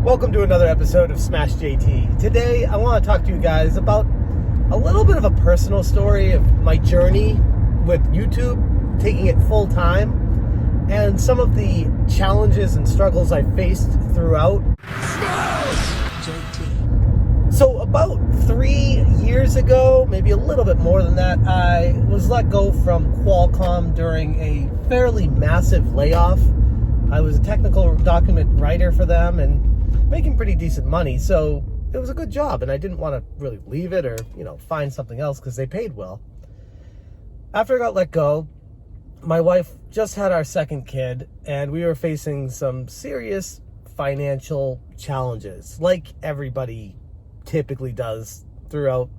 Welcome to another episode of Smash JT. Today, I want to talk to you guys about a little bit of a personal story of my journey with YouTube, taking it full time, and some of the challenges and struggles I faced throughout. Smash JT. So about 3 years ago, maybe a little bit more than that, I was let go from Qualcomm during a fairly massive layoff. I was a technical document writer for them and making pretty decent money, so it was a good job, and I didn't want to really leave it or, find something else because they paid well. After I got let go, my wife just had our second kid, and we were facing some serious financial challenges, like everybody typically does throughout,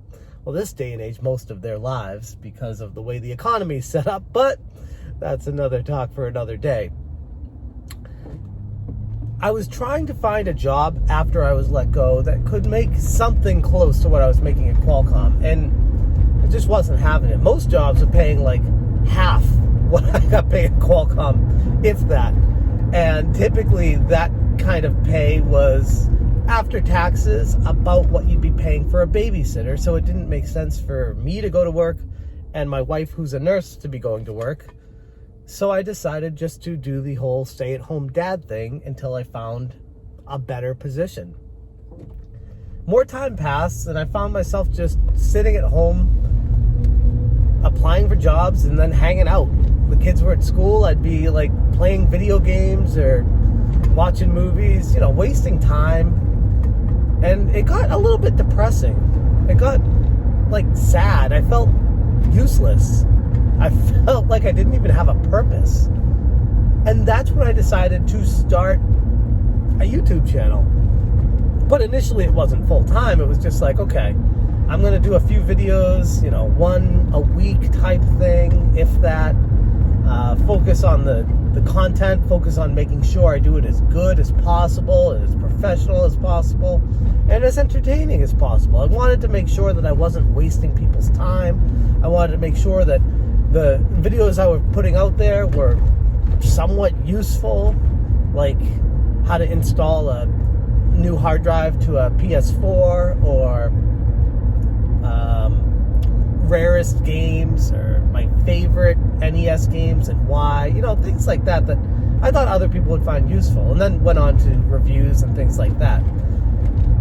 this day and age, most of their lives because of the way the economy is set up, but that's another talk for another day. I was trying to find a job after I was let go that could make something close to what I was making at Qualcomm, and I just wasn't having it. Most jobs are paying like half what I got paid at Qualcomm, if that. And typically that kind of pay was after taxes about what you'd be paying for a babysitter, so it didn't make sense for me to go to work and my wife, who's a nurse, to be going to work. So I decided just to do the whole stay-at-home dad thing until I found a better position. More time passed, and I found myself just sitting at home, applying for jobs, and then hanging out. The kids were at school. I'd be like playing video games or watching movies, wasting time. And it got a little bit depressing. It got sad. I felt useless. I felt like I didn't even have a purpose. And that's when I decided to start a YouTube channel. But initially it wasn't full time. It was just like, okay, I'm going to do a few videos, one a week type thing, if that. Focus on the content, focus on making sure I do it as good as possible, as professional as possible, and as entertaining as possible. I wanted to make sure that I wasn't wasting people's time. I wanted to make sure that the videos I was putting out there were somewhat useful, like how to install a new hard drive to a PS4, or rarest games, or my favorite NES games and why, things like that I thought other people would find useful, and then went on to reviews and things like that.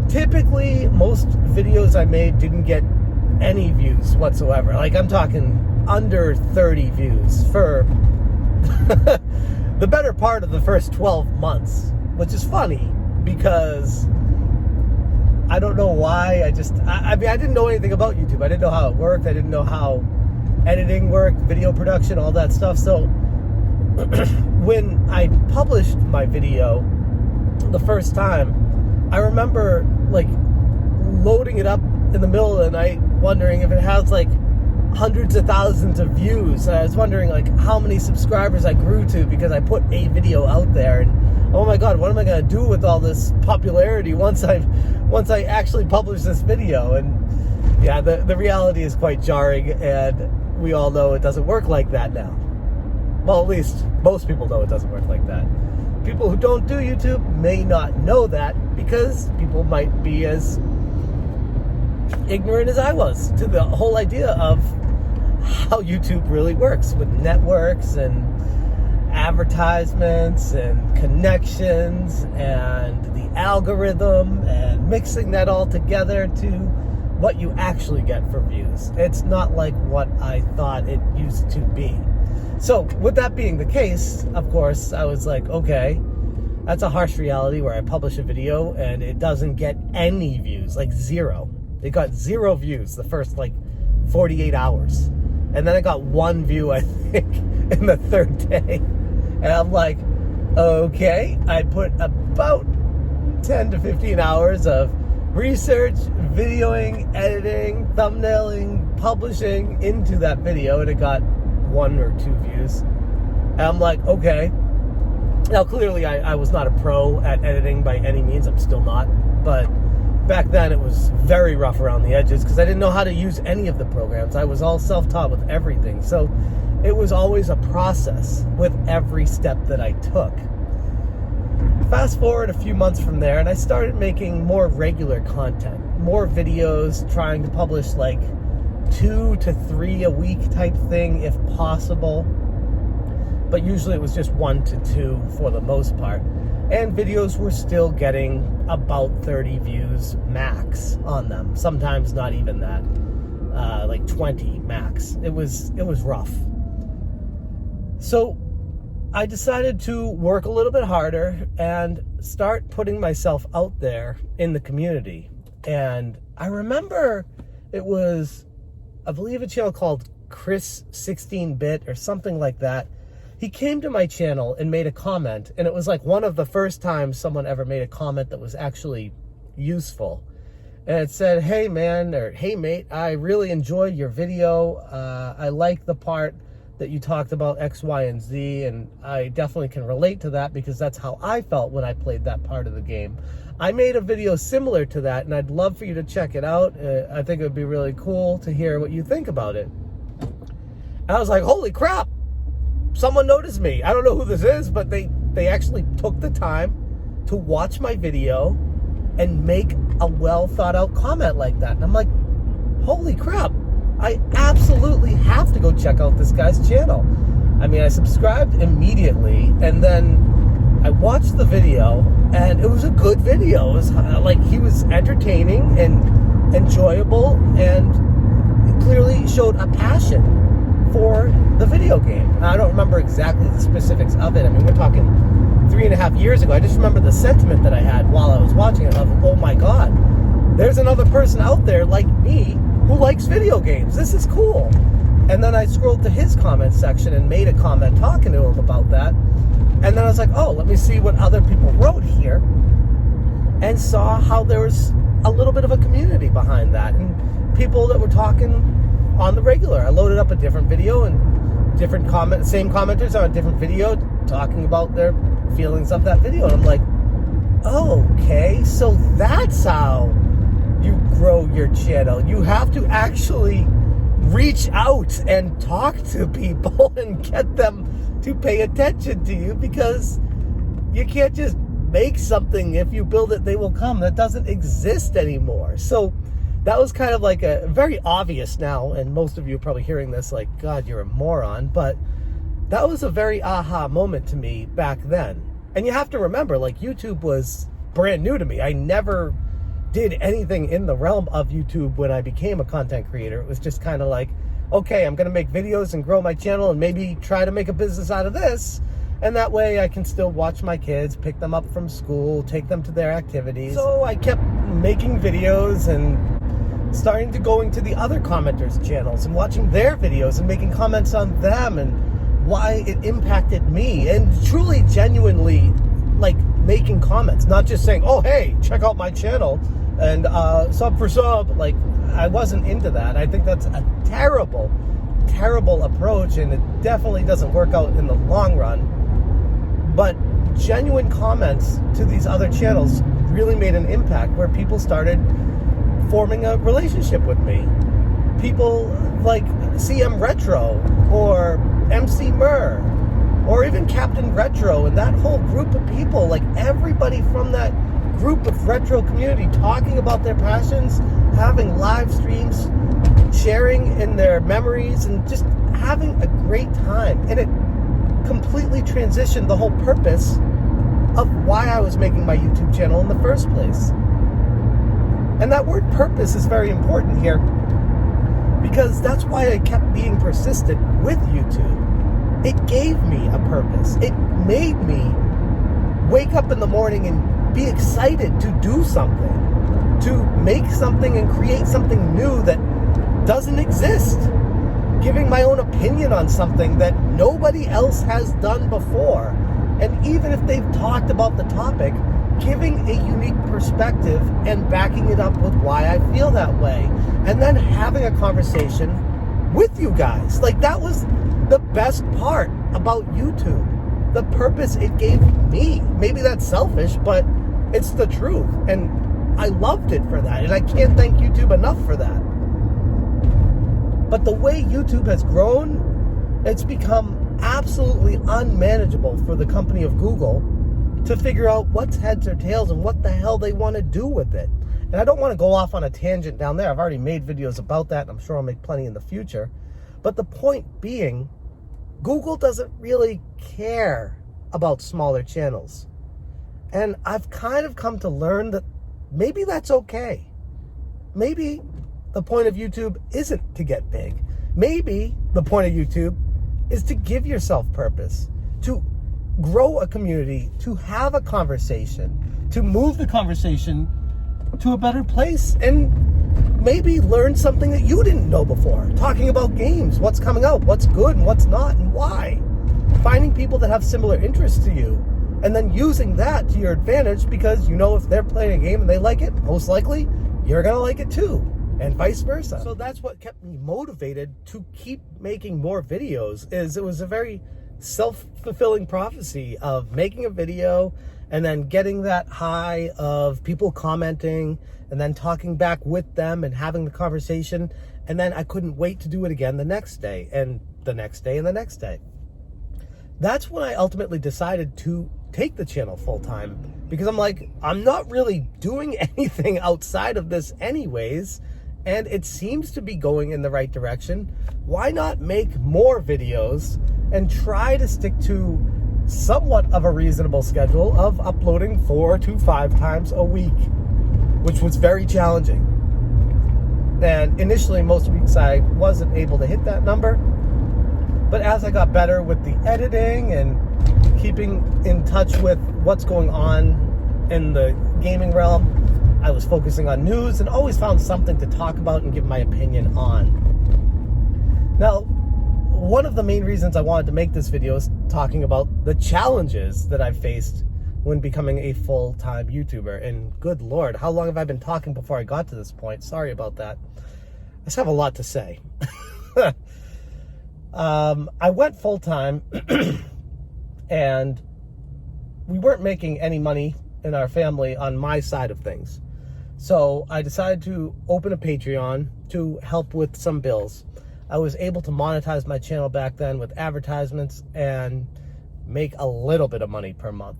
Typically, most videos I made didn't get any views whatsoever. Like, I'm talking under 30 views for the better part of the first 12 months, which is funny because I don't know why. I didn't know anything about YouTube. I didn't know how it worked. I didn't know how editing worked, video production, all that stuff. So when I published my video the first time, I remember loading it up in the middle of the night, wondering if it has hundreds of thousands of views. And I was wondering how many subscribers I grew to because I put a video out there, and oh my god, what am I going to do with all this popularity once I actually publish this video? And yeah, the reality is quite jarring, and we all know it doesn't work like that now. Well, at least most people know it doesn't work like that. People who don't do YouTube may not know that because people might be as ignorant as I was to the whole idea of how YouTube really works with networks and advertisements and connections and the algorithm and mixing that all together to what you actually get for views. It's not like what I thought it used to be. So with that being the case, of course, I was like, okay, that's a harsh reality where I publish a video and it doesn't get any views, zero. It got 0 views the first 48 hours. And then I got 1 view, I think, in the third day. And I'm like, okay, I put about 10 to 15 hours of research, videoing, editing, thumbnailing, publishing into that video, and it got 1 or 2 views. And I'm like, okay. Now, clearly, I was not a pro at editing by any means. I'm still not. But back then, it was very rough around the edges because I didn't know how to use any of the programs. I was all self-taught with everything. So it was always a process with every step that I took. Fast forward a few months from there, and I started making more regular content, more videos, trying to publish like 2 to 3 a week type thing if possible. But usually it was just 1 to 2 for the most part. And videos were still getting about 30 views max on them. Sometimes not even that. Like 20 max. It was rough. So I decided to work a little bit harder and start putting myself out there in the community. And I remember it was, I believe, a channel called Chris 16-Bit or something like that. He came to my channel and made a comment, and it was like one of the first times someone ever made a comment that was actually useful. And it said, "Hey man," or "Hey mate, I really enjoyed your video. I like the part that you talked about X, Y, and Z, and I definitely can relate to that because that's how I felt when I played that part of the game. I made a video similar to that, and I'd love for you to check it out. I think it would be really cool to hear what you think about it." And I was like, holy crap, someone noticed me. I don't know who this is, but they actually took the time to watch my video and make a well thought out comment like that. And I'm like, holy crap, I absolutely have to go check out this guy's channel. I mean, I subscribed immediately, and then I watched the video, and it was a good video. It was like, he was entertaining and enjoyable, and it clearly showed a passion for the video game. I don't remember exactly the specifics of it. I mean, we're talking 3.5 years ago. I just remember the sentiment that I had while I was watching it. I was like, oh my God, there's another person out there like me who likes video games. This is cool. And then I scrolled to his comment section and made a comment talking to him about that. And then I was like, oh, let me see what other people wrote here, and saw how there was a little bit of a community behind that, and people that were talking on the regular. I loaded up a different video, and same commenters on a different video talking about their feelings of that video. And I'm like, okay, so that's how you grow your channel. You have to actually reach out and talk to people and get them to pay attention to you, because you can't just make something, if you build it, they will come. That doesn't exist anymore. So that was kind of like a very obvious now, and most of you are probably hearing this like, God, you're a moron, but that was a very aha moment to me back then. And you have to remember, like, YouTube was brand new to me. I never did anything in the realm of YouTube when I became a content creator. It was just kind of like, okay, I'm going to make videos and grow my channel and maybe try to make a business out of this. And that way I can still watch my kids, pick them up from school, take them to their activities. So I kept making videos and starting to go into the other commenters' channels and watching their videos and making comments on them and why it impacted me, and truly, genuinely, like, making comments, not just saying, oh, hey, check out my channel and sub for sub. Like, I wasn't into that. I think that's a terrible, terrible approach, and it definitely doesn't work out in the long run. But genuine comments to these other channels really made an impact, where people started forming a relationship with me. People like CM Retro or MC Murr or even Captain Retro, and that whole group of people, like everybody from that group of retro community talking about their passions, having live streams, sharing in their memories, and just having a great time. And it completely transitioned the whole purpose of why I was making my YouTube channel in the first place. And that word purpose is very important here, because that's why I kept being persistent with YouTube. It gave me a purpose. It made me wake up in the morning and be excited to do something, to make something and create something new that doesn't exist. Giving my own opinion on something that nobody else has done before. And even if they've talked about the topic, giving a unique perspective and backing it up with why I feel that way. And then having a conversation with you guys. Like, that was the best part about YouTube. The purpose it gave me. Maybe that's selfish, but it's the truth. And I loved it for that. And I can't thank YouTube enough for that. But the way YouTube has grown, it's become absolutely unmanageable for the company of Google to figure out what's heads or tails and what the hell they want to do with it. And I don't want to go off on a tangent down there. I've already made videos about that, and I'm sure I'll make plenty in the future. But the point being, Google doesn't really care about smaller channels. And I've kind of come to learn that maybe that's okay. Maybe the point of YouTube isn't to get big. Maybe the point of YouTube is to give yourself purpose, to grow a community, to have a conversation, to move the conversation to a better place, and maybe learn something that you didn't know before. Talking about games, what's coming out, what's good and what's not, and why. Finding people that have similar interests to you, and then using that to your advantage, because you know if they're playing a game and they like it, most likely you're going to like it too, and vice versa. So that's what kept me motivated to keep making more videos. Is it was a very self-fulfilling prophecy of making a video and then getting that high of people commenting and then talking back with them and having the conversation, and then I couldn't wait to do it again the next day and the next day and the next day. That's when I ultimately decided to take the channel full-time, because I'm like, I'm not really doing anything outside of this anyways, and it seems to be going in the right direction. Why not make more videos and try to stick to somewhat of a reasonable schedule of uploading 4 to 5 times a week, which was very challenging. And initially, most weeks I wasn't able to hit that number, but as I got better with the editing and keeping in touch with what's going on in the gaming realm, I was focusing on news and always found something to talk about and give my opinion on. Now, one of the main reasons I wanted to make this video is talking about the challenges that I've faced when becoming a full-time YouTuber. And good Lord, how long have I been talking before I got to this point? Sorry about that. I just have a lot to say. I went full-time and we weren't making any money in our family on my side of things. So I decided to open a Patreon to help with some bills. I was able to monetize my channel back then with advertisements and make a little bit of money per month.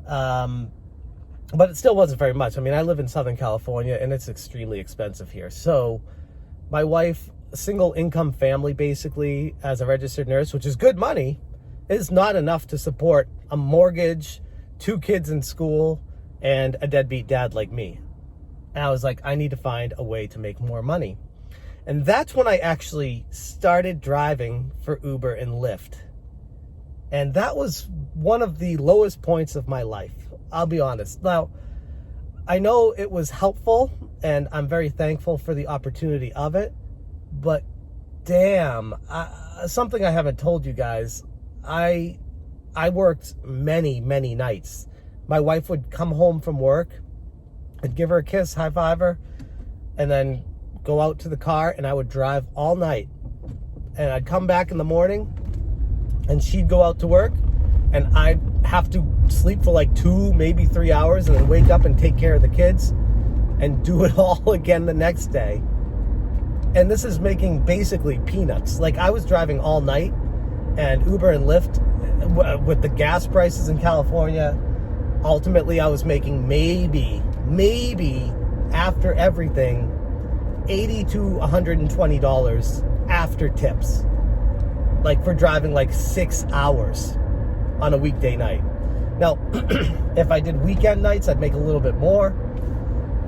But it still wasn't very much. I mean, I live in Southern California and it's extremely expensive here. So my wife, a single income family basically, as a registered nurse, which is good money, is not enough to support a mortgage, 2 kids in school, and a deadbeat dad like me. And I was like, I need to find a way to make more money. And that's when I actually started driving for Uber and Lyft. And that was one of the lowest points of my life, I'll be honest. Now, I know it was helpful, and I'm very thankful for the opportunity of it, but damn, something I haven't told you guys, I worked many, many nights. My wife would come home from work, I'd give her a kiss, high five her, and then go out to the car, and I would drive all night. And I'd come back in the morning, and she'd go out to work, and I'd have to sleep for like 2, maybe 3 hours, and then wake up and take care of the kids and do it all again the next day. And this is making basically peanuts. Like, I was driving all night, and Uber and Lyft, with the gas prices in California, ultimately I was making maybe after everything $80 to $120 after tips, like for driving like 6 hours on a weekday night. Now, if I did weekend nights, I'd make a little bit more,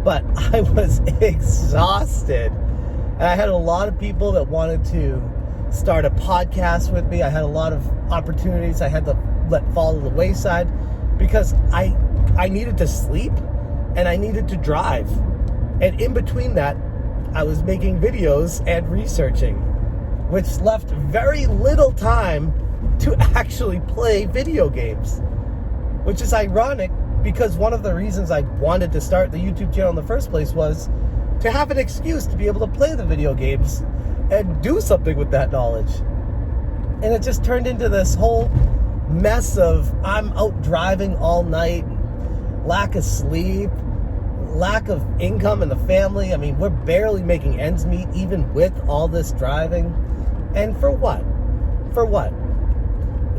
but I was exhausted. And I had a lot of people that wanted to start a podcast with me. I had a lot of opportunities I had to let fall to the wayside because I needed to sleep and I needed to drive. And in between that, I was making videos and researching, which left very little time to actually play video games, which is ironic because one of the reasons I wanted to start the YouTube channel in the first place was to have an excuse to be able to play the video games and do something with that knowledge. And it just turned into this whole mess of I'm out driving all night, lack of sleep, lack of income in the family. I mean, we're barely making ends meet even with all this driving. And for what? For what?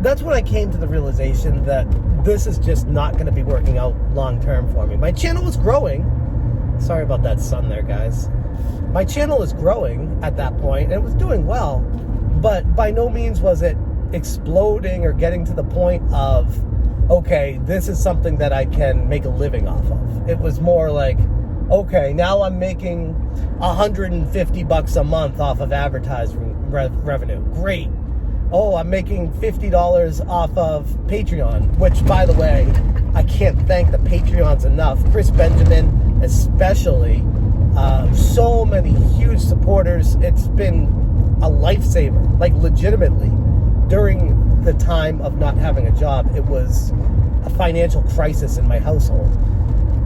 that's when I came to the realization that this is just not going to be working out long term for me. My channel was growing. Sorry about that sun there, guys. My channel is growing at that point, and it was doing well, but by no means was it exploding or getting to the point of, okay, this is something that I can make a living off of. It was more like, okay, now I'm making $150 a month off of advertising revenue. Great. Oh, I'm making $50 off of Patreon, which, by the way, I can't thank the Patreons enough. Chris Benjamin, especially. So many huge supporters. It's been a lifesaver, like legitimately. During the time of not having a job, it was a financial crisis in my household.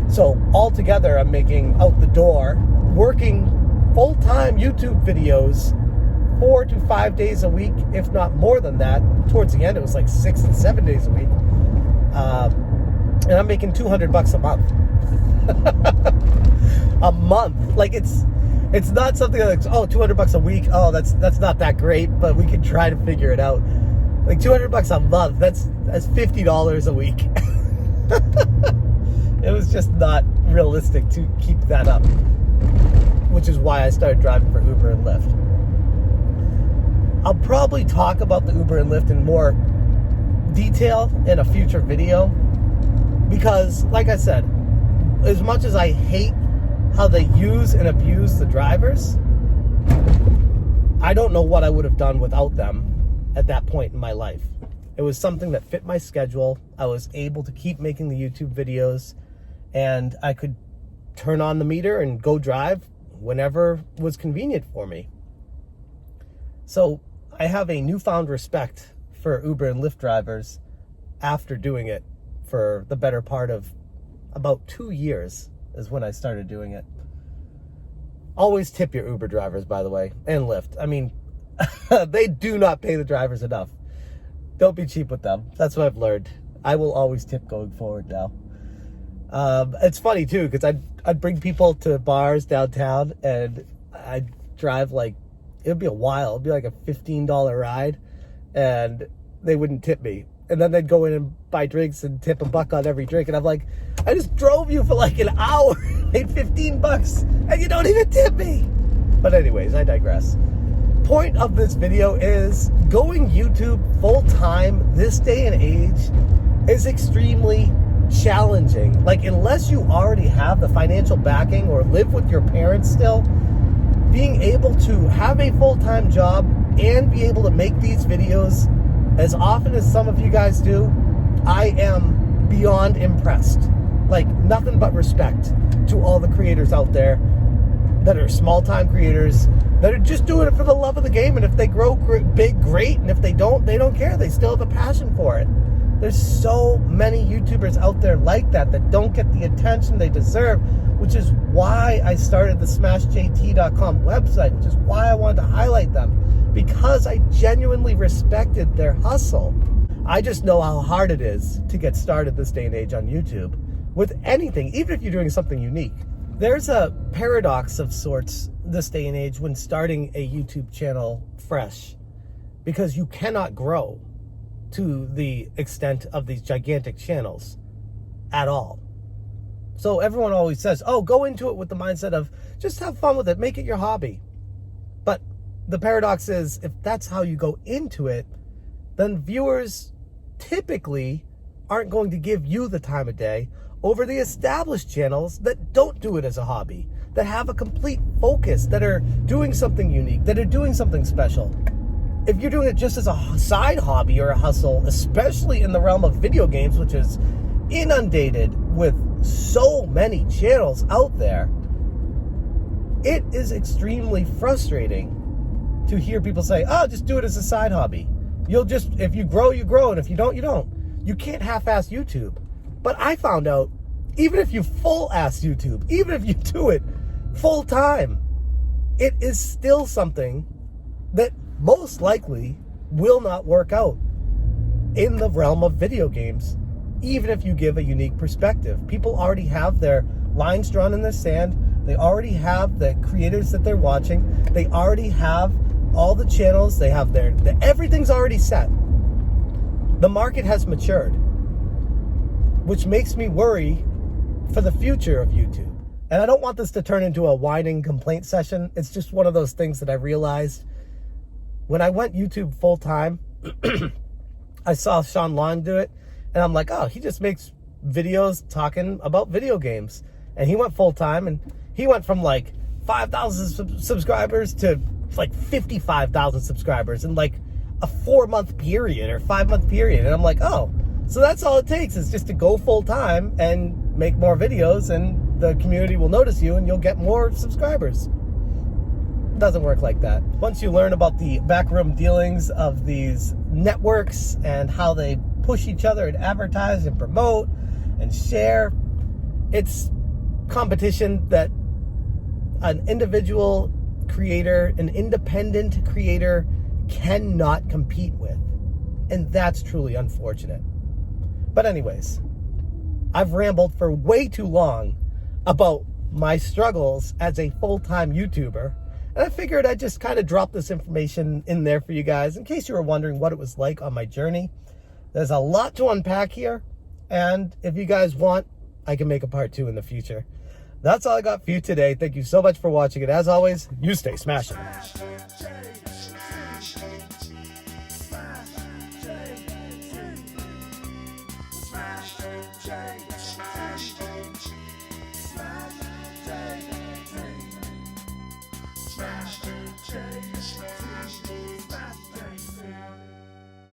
So altogether, I'm making out the door, working full-time YouTube videos 4 to 5 days a week, if not more than that. Towards the end, it was like 6 and 7 days a week. And I'm making $200 a month. A month. Like, it's not something like, oh, $200 a week. Oh, that's not that great, but we can try to figure it out. Like $200 a month, that's $50 a week. It was just not realistic to keep that up, which is why I started driving for Uber and Lyft. I'll probably talk about the Uber and Lyft in more detail in a future video, because, like I said, as much as I hate how they use and abuse the drivers, I don't know what I would have done without them at that point in my life. It was something that fit my schedule. I was able to keep making the YouTube videos, and I could turn on the meter and go drive whenever was convenient for me. So I have a newfound respect for Uber and Lyft drivers after doing it for the better part of about 2 years is when I started doing it. Always tip your Uber drivers, by the way, and Lyft. I mean, they do not pay the drivers enough. Don't be cheap with them. That's what I've learned. I will always tip going forward now. It's funny, too, because I'd bring people to bars downtown, and I'd drive like, it would be a while. It would be like a $15 ride, and they wouldn't tip me. And then they'd go in and buy drinks and tip $1 on every drink. And I'm like, I just drove you for like an hour, made $15, and you don't even tip me. But anyways, I digress. Point of this video is going YouTube full time this day and age is extremely challenging. Like, unless you already have the financial backing or live with your parents still, being able to have a full-time job and be able to make these videos as often as some of you guys do, I am beyond impressed. Like, nothing but respect to all the creators out there that are small-time creators that are just doing it for the love of the game. And if they grow big, great. And if they don't care. They still have a passion for it. There's so many YouTubers out there like that don't get the attention they deserve, which is why I started the SmashJT.com website, which is why I wanted to highlight them, because I genuinely respected their hustle. I just know how hard it is to get started this day and age on YouTube with anything, even if you're doing something unique. There's a paradox of sorts this day and age when starting a YouTube channel fresh, because you cannot grow to the extent of these gigantic channels at all. So everyone always says, oh, go into it with the mindset of just have fun with it, make it your hobby. But the paradox is, if that's how you go into it, then viewers typically aren't going to give you the time of day over the established channels that don't do it as a hobby, that have a complete focus, that are doing something unique, that are doing something special. If you're doing it just as a side hobby or a hustle, especially in the realm of video games, which is inundated with so many channels out there, it is extremely frustrating to hear people say, oh, just do it as a side hobby. If you grow, you grow, and if you don't, you don't. You can't half-ass YouTube. But I found out, even if you full-ass YouTube, even if you do it full-time, it is still something that most likely will not work out in the realm of video games, even if you give a unique perspective. People already have their lines drawn in the sand. They already have the creators that they're watching. They already have all the channels. They have everything's already set. The market has matured, which makes me worry for the future of YouTube. And I don't want this to turn into a whining complaint session. It's just one of those things that I realized when I went YouTube full time. I saw Sean Long do it, and I'm like, oh, he just makes videos talking about video games. And he went full time, and he went from like 5,000 subscribers to like 55,000 subscribers in like a 4-month period or 5-month period. And I'm like, oh, so that's all it takes is just to go full time and make more videos, and the community will notice you and you'll get more subscribers. It doesn't work like that. Once you learn about the backroom dealings of these networks and how they push each other and advertise and promote and share, it's competition that an individual creator, an independent creator cannot compete with. And that's truly unfortunate. But anyways, I've rambled for way too long about my struggles as a full-time YouTuber. And I figured I'd just kind of drop this information in there for you guys in case you were wondering what it was like on my journey. There's a lot to unpack here. And if you guys want, I can make a part 2 in the future. That's all I got for you today. Thank you so much for watching. And as always, you stay smashing.